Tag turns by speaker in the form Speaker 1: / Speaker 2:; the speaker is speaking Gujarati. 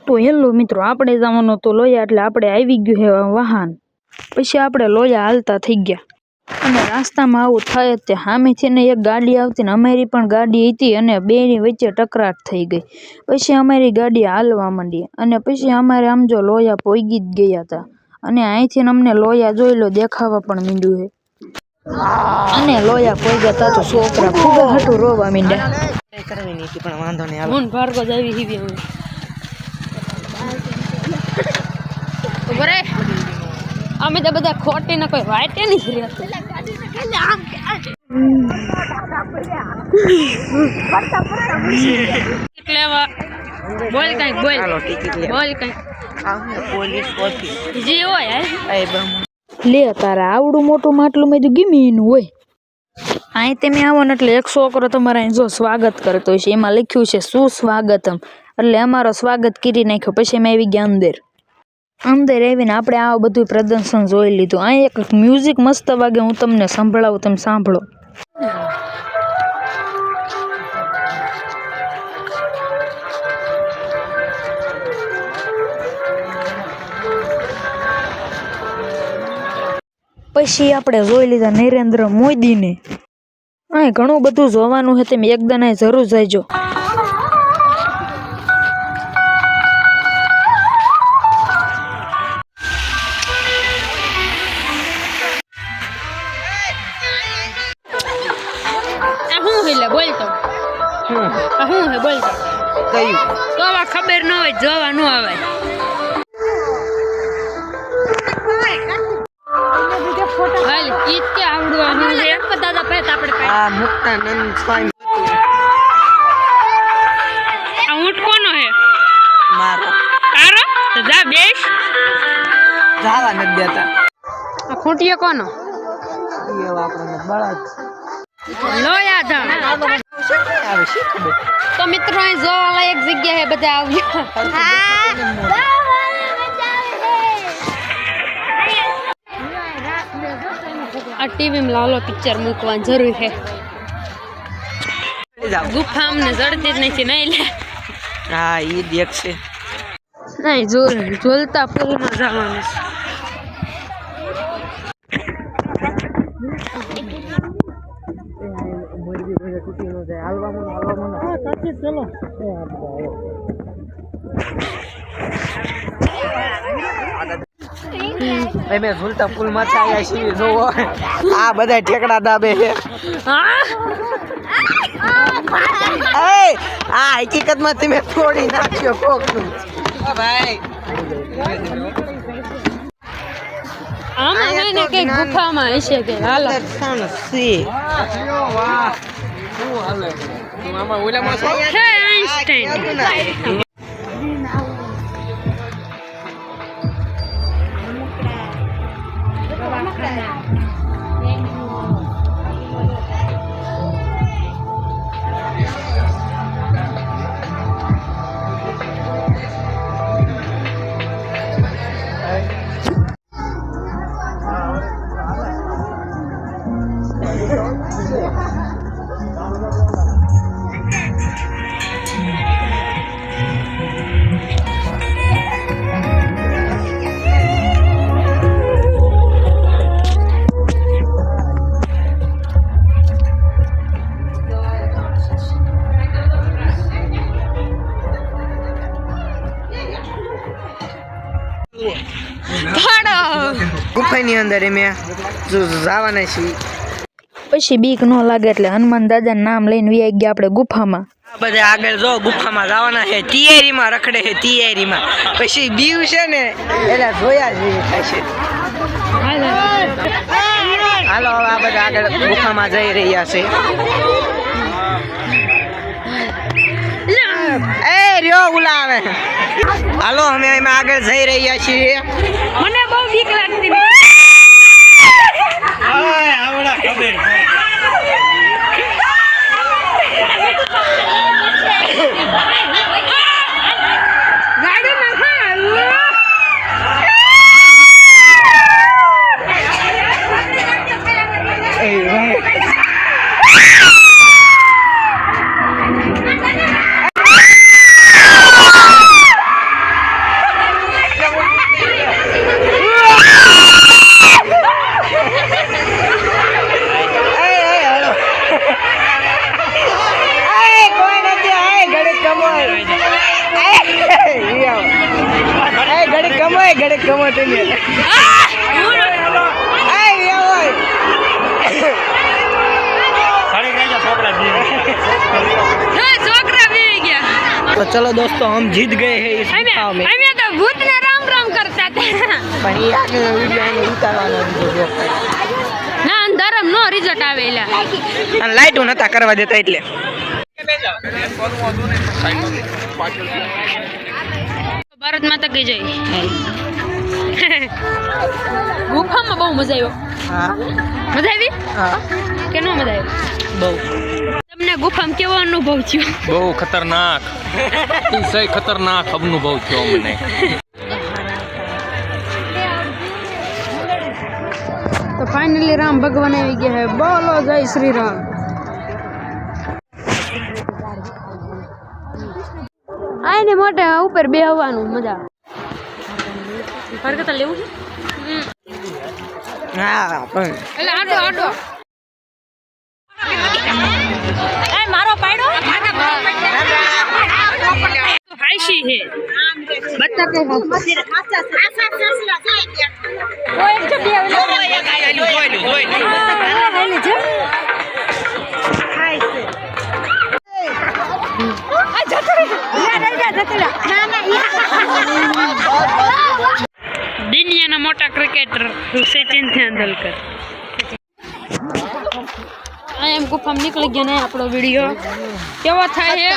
Speaker 1: તો હેલો મિત્રો, આપણે જવાનો તો લોયા એટલે આપણે આવી ગયું હે વાહન. પછી આપણે લોયા હાલતા થઈ ગયા અને રાસ્તામાં આવું થાય જ તે સામેથી ને એક ગાડી આવતી ને અમારી પણ ગાડી હતી અને બેની વચ્ચે ટકરાટ થઈ ગઈ. પછી અમારી ગાડી હાલવા માંડી અને પછી અમારે આમ જો લોયા પોગી જ ગયા હતા અને અહીંથી અમને લોયા જોઈ લો દેખાવા પણ માંડ્યું હે અને લોયા પોગ્યા હતા તો છોકરા ફૂગા હાટું રોવા માંડ્યા.
Speaker 2: કરવી નહીં પણ વાંધો નહીં.
Speaker 1: હું ભાર્ગવ જ આવી હીવી હવે બરે અમે તો બધા ખોટી ને કોઈ વાટે નહીં રહેતું. લેવા બોલ કઈ બોલ કઈ
Speaker 2: પોલીસ ઓફિસ
Speaker 1: જી હોય લે તારા આવડું મોટું માટલું મેં ગીમી એનું હોય. અહીં તમે આવો ને એટલે એક છોકરો તમારા અહીં જો સ્વાગત કરતો હોય છે, એમાં લખ્યું છે સુસ્વાગતમ, એટલે અમારો સ્વાગત કરી નાખ્યો. પછી અમે આવી ગયા અંદર આવીને આપણે આ બધું પ્રદર્શન જોઈ લીધું. અહીં એક મ્યુઝિક મસ્ત વાગે, હું તમને સંભળાવું, તમે સાંભળો. પછી આપણે જોઈ લીધા નરેન્દ્ર મોદીને. અહીં ઘણું બધું જોવાનું છે, તમે એકદમ અહીં જરૂર જઈજો. બોલતો હું હે બોલતો
Speaker 2: કયું
Speaker 1: તો આવા ખબર ન હોય, જોવા ન આવે. હાલ ઈ કે આવડવાનું છે દાદા પહેત આપણે
Speaker 2: આ મુક્તાનંદ સ્વામી
Speaker 1: આ ઊંટ કોનો હે?
Speaker 2: મારો.
Speaker 1: તારો? તો જા બેસ.
Speaker 2: જાવા નથી દેતા.
Speaker 1: આ ખૂંટીએ કોનો?
Speaker 2: એ આપણને બળદ
Speaker 1: લોયા ધામ.
Speaker 2: આવે છે ખબર.
Speaker 1: તો મિત્રો અહીં જોવા લાયક જગ્યા હે, બધા આવ્યા. આ ટીવી માં લાલો પિક્ચર મૂકવાની જરૂર છે. ગુફા અમને જડતી જ નથી નહીં લે.
Speaker 2: હા ઈ દેખશે
Speaker 1: નહીં ઝોલતા પુલમાં જવાનું છે.
Speaker 2: મેં ઝૂલતા પુલ માં આવ્યા છીએ. જોવો આ બધા ઠેકડા દાબે છે. આ હકીકત માં તમે થોડી નાખ્યો કોક નું ભાઈ.
Speaker 1: આમાં એને કઈ ગુફામાં હશે કે હાલો
Speaker 2: સી વાહ શું હાલે મામા ઓલામાં છે આઈન્સ્ટાઈન. ગુફાની અંદર અમે જવાના છીએ.
Speaker 1: પછી બીક ન લાગે એટલે હનુમાન દાદાનું નામ લઈને વી ગયા આપણે ગુફામાં.
Speaker 2: બધા આગળ જો ગુફામાં જવાના છે, તિયારીમાં રખડે છે તિયારીમાં. પછી બીવ છે ને એટલે જોયા જેવી થાય છે. હાલો હવે આ બધા આગળ ગુફામાં જઈ રહ્યા છે. એ રહ્યો ઉલા આવે. હાલો અમે એમાં આગળ જઈ રહ્યા છીએ.
Speaker 1: મને બહુ બીક લાગતી.
Speaker 3: આવડા ખબર
Speaker 1: ગાડી ના
Speaker 2: ઓય ગડે કમોટે ને
Speaker 1: છોકરા બેસી ગયા
Speaker 2: तो चलो दोस्तों हम जीत गए हैं इस गुफा में
Speaker 1: અમે તો ભૂતને રામ રામ કરતા હતા
Speaker 2: પણ એ આગળ વિડિયો એને ઉતારવાનો દીધો
Speaker 1: ના અંધારામ નો રિઝલ્ટ આવેલા
Speaker 2: અને લાઈટ નતા કરવા દેતા એટલે
Speaker 1: ભારત માતા કી જય ગુફામાં બહુ મજા આવ્યો
Speaker 2: હા
Speaker 1: મજા આવી
Speaker 2: હા
Speaker 1: કે નો મજા આવી
Speaker 2: બહુ
Speaker 1: તમને ગુફામાં કેવો અનુભવ થયો
Speaker 3: બહુ ખતરનાક સહી ખતરનાક અનુભવ થયો મને
Speaker 1: તો ફાઇનલી રામ ભગવાન આવી ગયા હે બોલો જય શ્રી રામ આઈને મોટે ઉપર બેહવાનું મજા ફરકતા લેવું છે
Speaker 2: હા પણ
Speaker 1: એટલે આડો આડો એ મારો પાડો હાઈશી હે બચ્ચા કે કોઈ એક દુનિયાના મોટા ક્રિકેટર સચિન તેંડુલકર એમ ગુફામાં નીકળી ગયા ને આપણો વિડીયો કેવો થાય છે